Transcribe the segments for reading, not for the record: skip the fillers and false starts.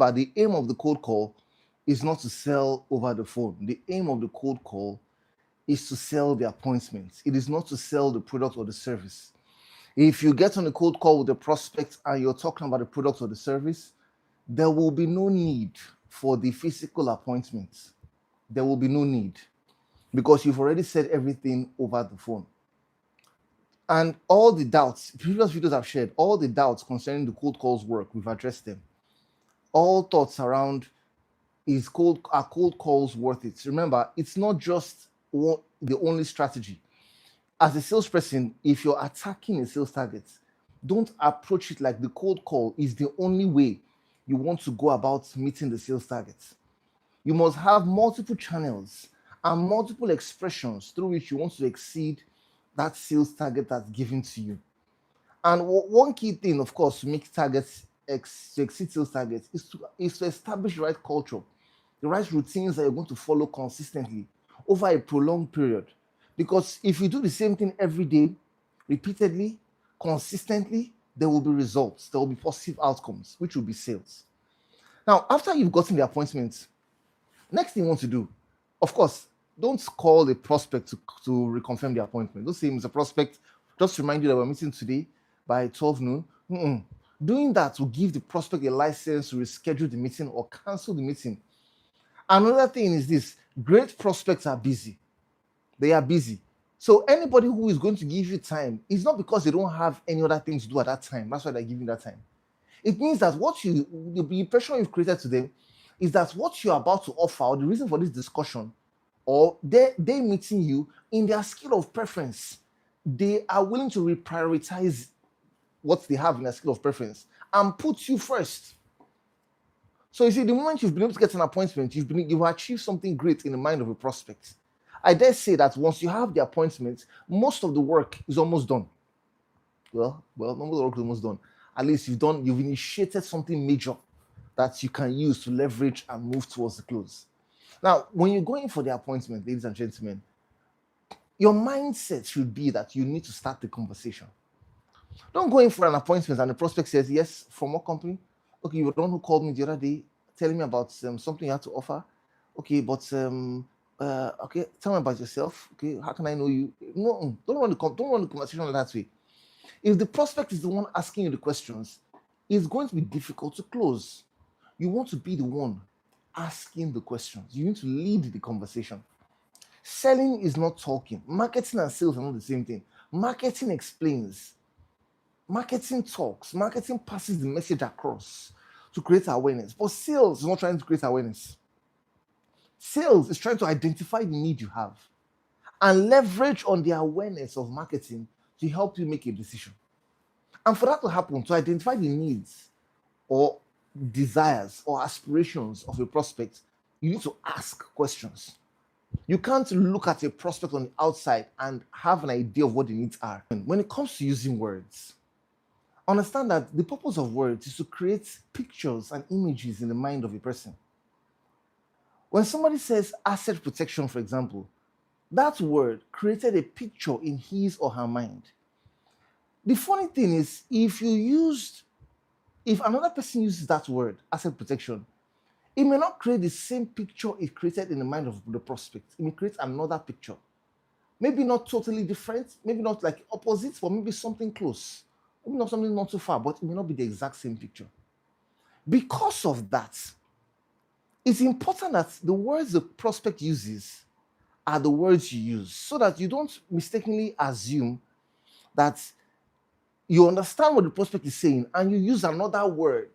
But the aim of the cold call is not to sell over the phone. The aim of the cold call is to sell the appointment. It is not to sell the product or the service. If you get on a cold call with a prospect and you're talking about the product or the service, there will be no need for the physical appointment. There will be no need because you've already said everything over the phone. And all the doubts, previous videos I've shared, all the doubts concerning the cold calls work, we've addressed them. All thoughts around are cold calls worth it? Remember, it's not just the only strategy. As a salesperson, if you're attacking a sales target, don't approach it like the cold call is the only way you want to go about meeting the sales targets. You must have multiple channels and multiple expressions through which you want to exceed that sales target that's given to you. And one key thing, of course, to make targets to exceed sales targets is to establish the right culture, the right routines that you're going to follow consistently over a prolonged period. Because if you do the same thing every day, repeatedly, consistently, there will be results, there will be positive outcomes, which will be sales. Now, after you've gotten the appointment, next thing you want to do, of course, don't call the prospect to reconfirm the appointment. Don't say, Mr. Prospect, just remind you that we're meeting today by 12 noon. Doing that will give the prospect a license to reschedule the meeting or cancel the meeting. Another thing is this: great prospects are busy. They are busy. So anybody who is going to give you time is not because they don't have any other things to do at that time. That's why they're giving that time. It means that the impression you've created today is that what you're about to offer, or the reason for this discussion, or they meeting you in their scale of preference, they are willing to reprioritize what they have in their scale of preference and put you first. So you see, the moment you've been able to get an appointment, you've achieved something great in the mind of a prospect. I dare say that once you have the appointment, most of the work is almost done. Well, most of the work is almost done. At least you've initiated something major that you can use to leverage and move towards the close. Now, when you're going for the appointment, ladies and gentlemen, your mindset should be that you need to start the conversation. Don't go in for an appointment and the prospect says, yes, from what company? Okay, you're the one who called me the other day telling me about something you had to offer. Okay, but okay, tell me about yourself. Okay, how can I know you? No, don't run the conversation that way. If the prospect is the one asking you the questions, it's going to be difficult to close. You want to be the one asking the questions. You need to lead the conversation. Selling is not talking. Marketing and sales are not the same thing. Marketing explains. Marketing talks. Marketing passes the message across to create awareness. But sales is not trying to create awareness. Sales is trying to identify the need you have and leverage on the awareness of marketing to help you make a decision. And for that to happen, to identify the needs or desires or aspirations of a prospect, you need to ask questions. You can't look at a prospect on the outside and have an idea of what the needs are. When it comes to using words, understand that the purpose of words is to create pictures and images in the mind of a person. When somebody says asset protection, for example, that word created a picture in his or her mind. The funny thing is, if another person uses that word, asset protection, it may not create the same picture it created in the mind of the prospect. It may create another picture. Maybe not totally different, maybe not like opposites, but maybe something close. Maybe not something not too far, but it may not be the exact same picture. Because of that, it's important that the words the prospect uses are the words you use so that you don't mistakenly assume that you understand what the prospect is saying and you use another word.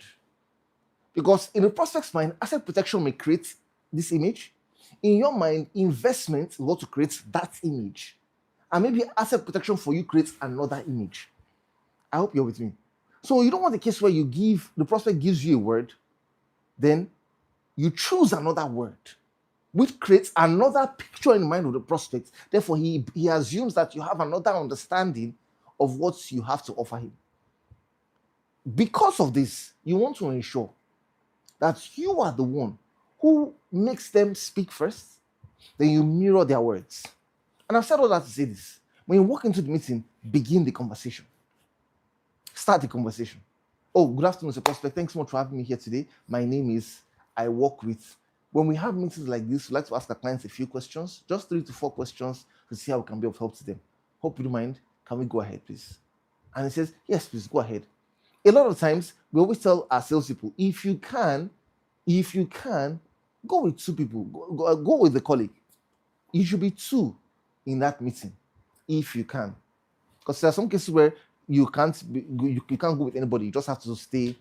Because in the prospect's mind, asset protection may create this image. In your mind, investment is what to create that image. And maybe asset protection for you creates another image. I hope you're with me. So you don't want a case where the prospect gives you a word, then you choose another word, which creates another picture in the mind of the prospect. Therefore, he assumes that you have another understanding of what you have to offer him. Because of this, you want to ensure that you are the one who makes them speak first, then you mirror their words. And I've said all that to say this. When you walk into the meeting, begin the conversation. Start the conversation. Oh, good afternoon, Mr. Prospect. Thanks so much for having me here today. My name is, I work with. When we have meetings like this, we like to ask our clients a few questions, just 3 to 4 questions to see how we can be of help to them. Hope you don't mind. Can we go ahead, please? And he says, yes, please, go ahead. A lot of times, we always tell our salespeople, if you can, go with 2 people, go with a colleague. You should be 2 in that meeting, if you can. Because there are some cases where you can't go with anybody. You just have to stay.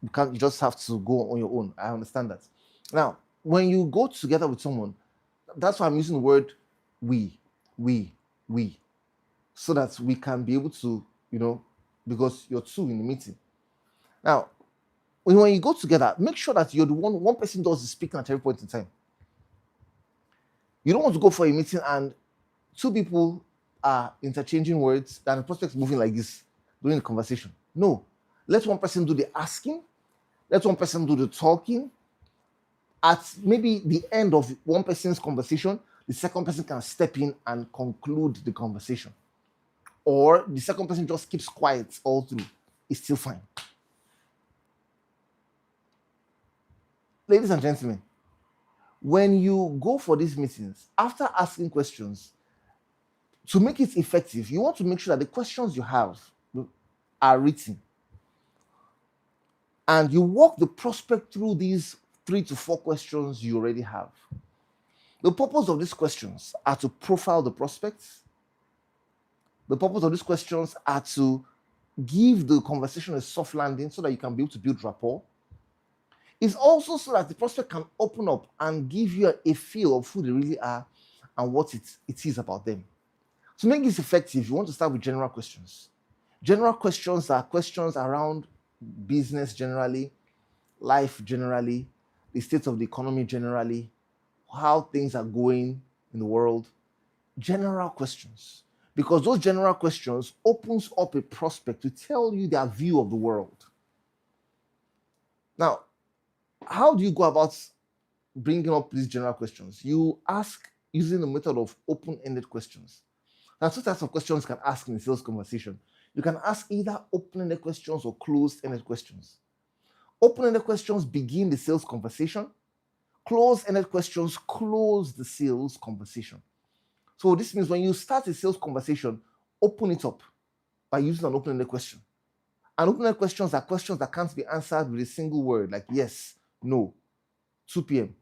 You just have to go on your own. I understand that. Now, when you go together with someone, that's why I'm using the word we, so that we can be able to, because you're 2 in the meeting. Now, when you go together, make sure that you're the one person does the speaking at every point in time. You don't want to go for a meeting and 2 people are interchanging words and the prospect's moving like this during the conversation. No. Let one person do the asking. Let one person do the talking. At maybe the end of one person's conversation, the second person can step in and conclude the conversation. Or the second person just keeps quiet all through. It's still fine. Ladies and gentlemen, when you go for these meetings, after asking questions, to make it effective, you want to make sure that the questions you have are written. And you walk the prospect through these 3 to 4 questions you already have. The purpose of these questions are to profile the prospects. The purpose of these questions are to give the conversation a soft landing so that you can be able to build rapport. It's also so that the prospect can open up and give you a feel of who they really are and what it is about them. To make this effective, you want to start with general questions. General questions are questions around business generally, life generally, the state of the economy generally, how things are going in the world. General questions. Because those general questions opens up a prospect to tell you their view of the world. Now, how do you go about bringing up these general questions? You ask using the method of open-ended questions. There are 2 types of questions you can ask in a sales conversation. You can ask either open-ended questions or closed-ended questions. Open-ended questions begin the sales conversation. Closed-ended questions close the sales conversation. So this means when you start a sales conversation, open it up by using an open-ended question. And open-ended questions are questions that can't be answered with a single word, like yes, no, 2 p.m.,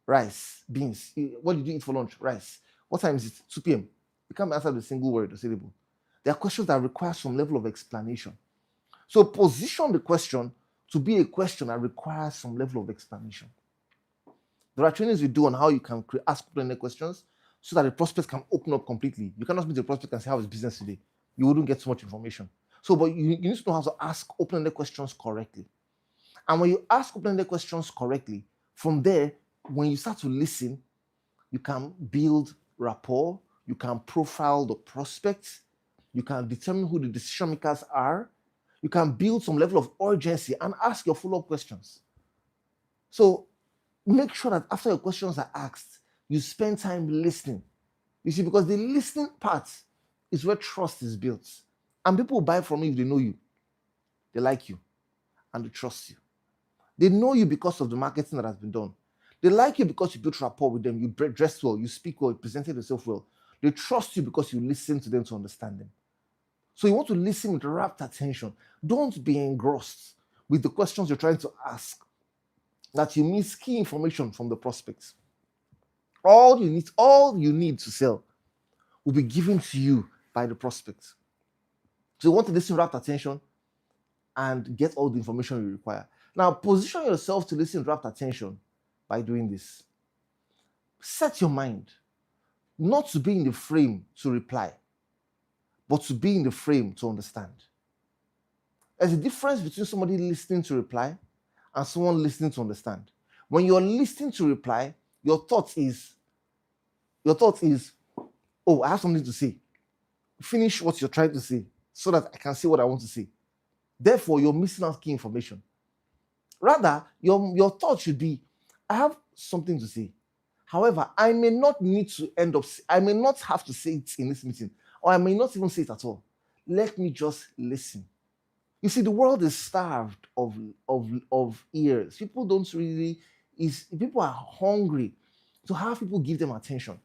rice, beans. What did you eat for lunch? Rice. What time is it? 2 p.m. It can't be answered with a single word or syllable. There are questions that require some level of explanation. So position the question to be a question that requires some level of explanation. There are trainings we do on how you can ask open-ended questions so that the prospect can open up completely. You cannot meet the prospect and say, how is business today? You wouldn't get so much information. So, but you need to know how to ask open-ended questions correctly. And when you ask open-ended questions correctly, from there, when you start to listen, you can build rapport, you can profile the prospects, you can determine who the decision makers are, you can build some level of urgency and ask your follow-up questions. So make sure that after your questions are asked, you spend time listening. You see, because the listening part is where trust is built. And people buy from you if they know you. They like you and they trust you. They know you because of the marketing that has been done. They like you because you built rapport with them, you dress well, you speak well, you presented yourself well. They trust you because you listen to them to understand them. So you want to listen with rapt attention. Don't be engrossed with the questions you're trying to ask, that you miss key information from the prospects. All you need to sell will be given to you by the prospects. So you want to listen with rapt attention and get all the information you require. Now, position yourself to listen with rapt attention by doing this. Set your mind not to be in the frame to reply, but to be in the frame to understand. There's a difference between somebody listening to reply and someone listening to understand. When you're listening to reply, your thought is, oh, I have something to say. Finish what you're trying to say so that I can say what I want to say. Therefore, you're missing out key information. Rather, your thought should be, I have something to say. However, I may not have to say it in this meeting, or I may not even say it at all. Let me just listen. You see, the world is starved of ears. People don't really people are hungry to have people give them attention.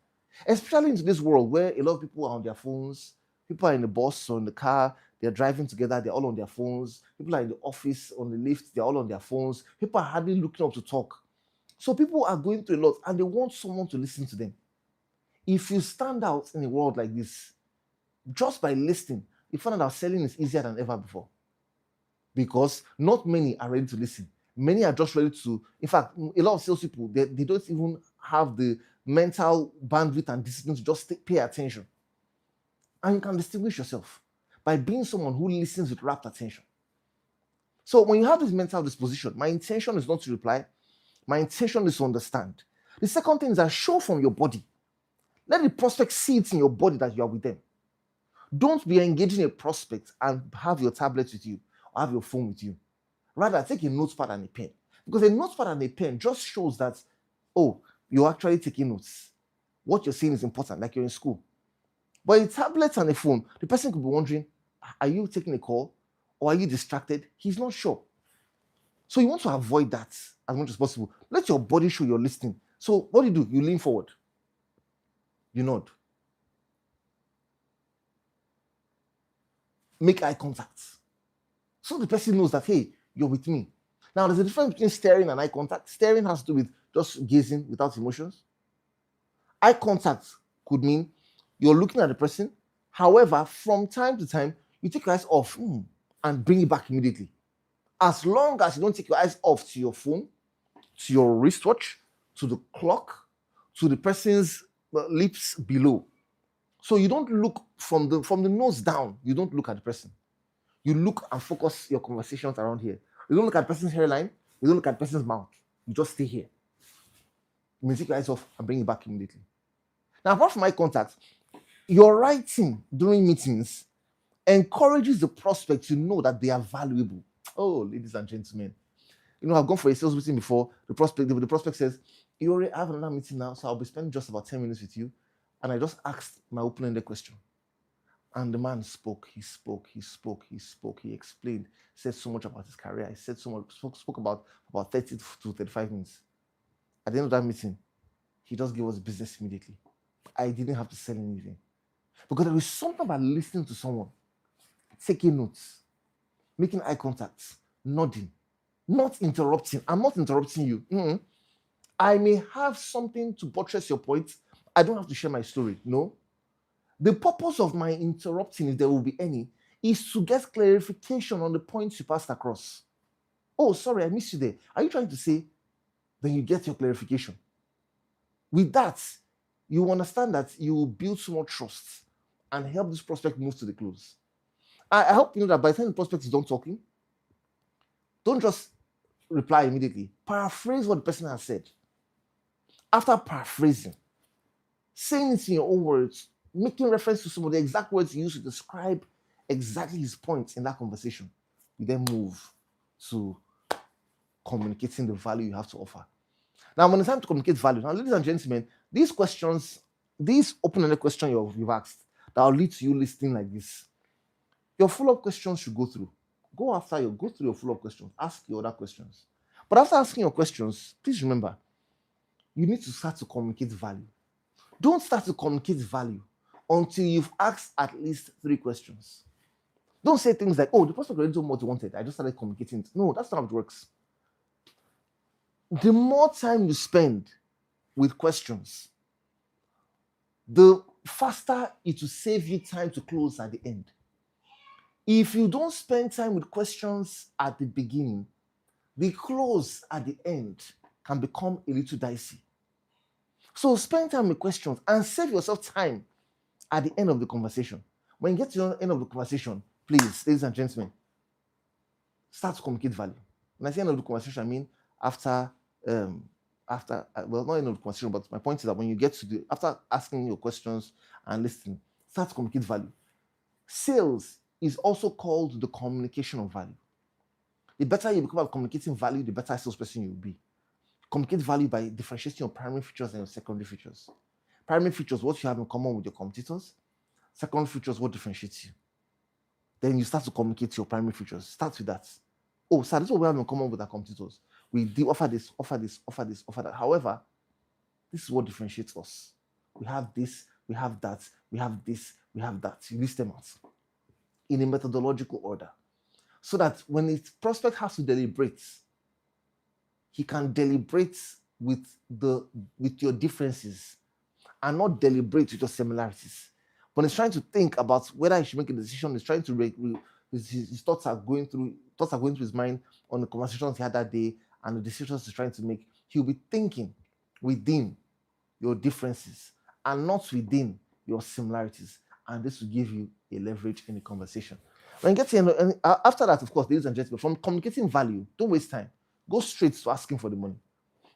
Especially in today's world where a lot of people are on their phones, people are in the bus or in the car, they're driving together, they're all on their phones. People are in the office, on the lift, they're all on their phones. People are hardly looking up to talk. So people are going through a lot and they want someone to listen to them. If you stand out in a world like this, just by listening, you find out that selling is easier than ever before. Because not many are ready to listen. Many are just ready to, in fact, a lot of salespeople, they don't even have the mental bandwidth and discipline to just pay attention. And you can distinguish yourself by being someone who listens with rapt attention. So when you have this mental disposition, my intention is not to reply, my intention is to understand. The second thing is that show from your body. Let the prospect see it in your body that you are with them. Don't be engaging a prospect and have your tablet with you or have your phone with you. Rather, take a notepad and a pen. Because a notepad and a pen just shows that, oh, you're actually taking notes. What you're saying is important, like you're in school. But a tablet and a phone, the person could be wondering, are you taking a call or are you distracted? He's not sure. So you want to avoid that as much as possible. Let your body show you're listening. So what do? You lean forward. You nod. Make eye contact. So the person knows that, hey, you're with me. Now, there's a difference between staring and eye contact. Staring has to do with just gazing without emotions. Eye contact could mean you're looking at the person. However, from time to time, you take your eyes off and bring it back immediately. As long as you don't take your eyes off to your phone, to your wristwatch, to the clock, to the person's lips below. So you don't look from the nose down. You don't look at the person. You look and focus your conversations around here. You don't look at the person's hairline. You don't look at the person's mouth. You just stay here. You may take your eyes off and bring it back immediately. Now, apart from eye contact, your writing during meetings encourages the prospect to know that they are valuable. Oh, ladies and gentlemen, I've gone for a sales meeting before. The prospect says, Iyore, I have another meeting now, so I'll be spending just about 10 minutes with you. And I just asked my open-ended question. And the man spoke, he explained, said so much about his career. He said so much, spoke about 30 to 35 minutes. At the end of that meeting, he just gave us business immediately. I didn't have to sell anything. Because there is something about listening to someone, taking notes, making eye contact, nodding, not interrupting. I'm not interrupting you. I may have something to buttress your point. I don't have to share my story. No. The purpose of my interrupting, if there will be any, is to get clarification on the points you passed across. Oh, sorry, I missed you there. Are you trying to say? Then you get your clarification. With that, you understand that you will build some more trust and help this prospect move to the close. I hope you know that by the time the prospect is done talking, don't just reply immediately. Paraphrase what the person has said. After paraphrasing, saying it in your own words, making reference to some of the exact words you use to describe exactly his points in that conversation, you then move to communicating the value you have to offer. Now, when it's time to communicate value, now, ladies and gentlemen, these questions, these open-ended questions you've asked, that will lead to you listening like this. Your follow-up questions should go through. Go through your follow-up questions. Ask your other questions. But after asking your questions, please remember, you need to start to communicate value. Don't start to communicate value until you've asked at least 3 questions. Don't say things like, oh, the person already told me what he wanted. I just started communicating. No, that's not how it works. The more time you spend with questions, the faster it will save you time to close at the end. If you don't spend time with questions at the beginning, the close at the end can become a little dicey. So spend time with questions and save yourself time at the end of the conversation. When you get to the end of the conversation, please, ladies and gentlemen, start to communicate value. When I say end of the conversation, I mean after, well, not end of the conversation, but my point is that when you get to after asking your questions and listening, start to communicate value. Sales is also called the communication of value. The better you become at communicating value, the better salesperson you will be. Communicate value by differentiating your primary features and your secondary features. Primary features, what you have in common with your competitors. Secondary features, what differentiates you. then you start to communicate your primary features. Start with that. Oh, sir, this is what we have in common with our competitors. We do offer this, offer this, offer this, offer that. However, this is what differentiates us. We have this, we have that, we have this, we have that. You list them out in a methodological order, so that when a prospect has to deliberate, he can deliberate with your differences and not deliberate with your similarities. When he's trying to think about whether he should make a decision, he's trying to his thoughts are going through his mind on the conversations he had that day and the decisions he's trying to make. He'll be thinking within your differences and not within your similarities, and this will give you a leverage in the conversation. When you get to after that, of course, ladies and gentlemen, from communicating value, don't waste time. Go straight to asking for the money.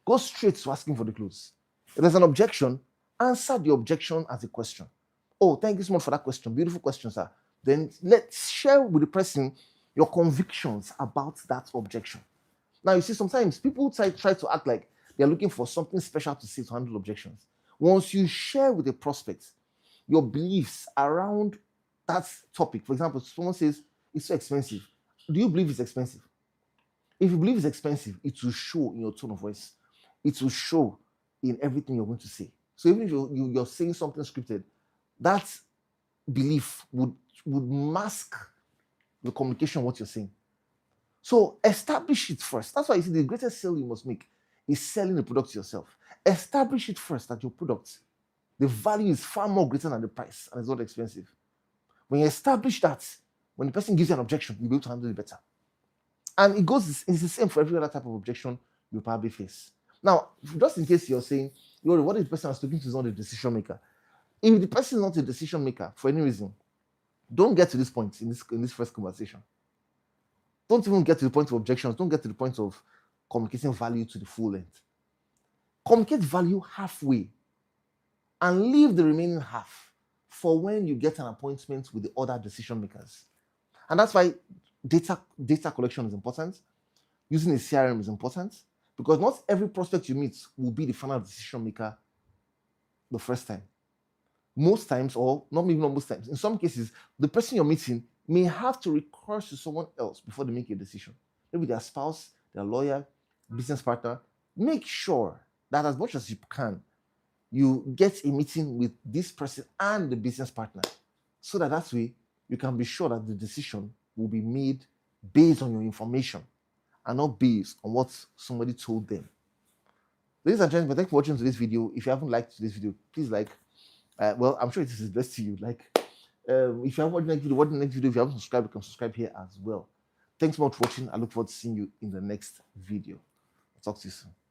Go straight to asking for the close. If there's an objection, answer the objection as a question. Oh, thank you so much for that question. Beautiful question, sir. Then let's share with the person your convictions about that objection. Now, you see, sometimes people try to act like they're looking for something special to say to handle objections. Once you share with a prospect your beliefs around that topic, for example, someone says, it's so expensive. Do you believe it's expensive? If you believe it's expensive, it will show in your tone of voice. It will show in everything you're going to say. So even if you're saying something scripted, that belief would mask the communication of what you're saying. So establish it first. That's why you see the greatest sale you must make is selling the product yourself. Establish it first that your product, the value is far more greater than the price and it's not expensive. When you establish that, when the person gives you an objection, you'll be able to handle it better. And it's the same for every other type of objection you probably face. Now, just in case you're saying, what if the person I'm speaking to is not a decision maker? If the person is not a decision maker for any reason, don't get to this point in this first conversation. Don't even get to the point of objections. Don't get to the point of communicating value to the full length. Communicate value halfway and leave the remaining half for when you get an appointment with the other decision makers. And that's why data collection is important. Using a CRM is important, because not every prospect you meet will be the final decision maker the first time. Most times, or not maybe not most times, in some cases, the person you're meeting may have to recourse to someone else before they make a decision. Maybe their spouse, their lawyer, business partner. Make sure that as much as you can, you get a meeting with this person and the business partner, so that way you can be sure that the decision will be made based on your information and not based on what somebody told them. Ladies and gentlemen, thanks for watching today's video. If you haven't liked today's video, please like. Well, I'm sure this is best to you. Like, if you haven't watched the next video, watch the next video. If you haven't subscribed, you can subscribe here as well. Thanks so much for watching. I look forward to seeing you in the next video. I'll talk to you soon.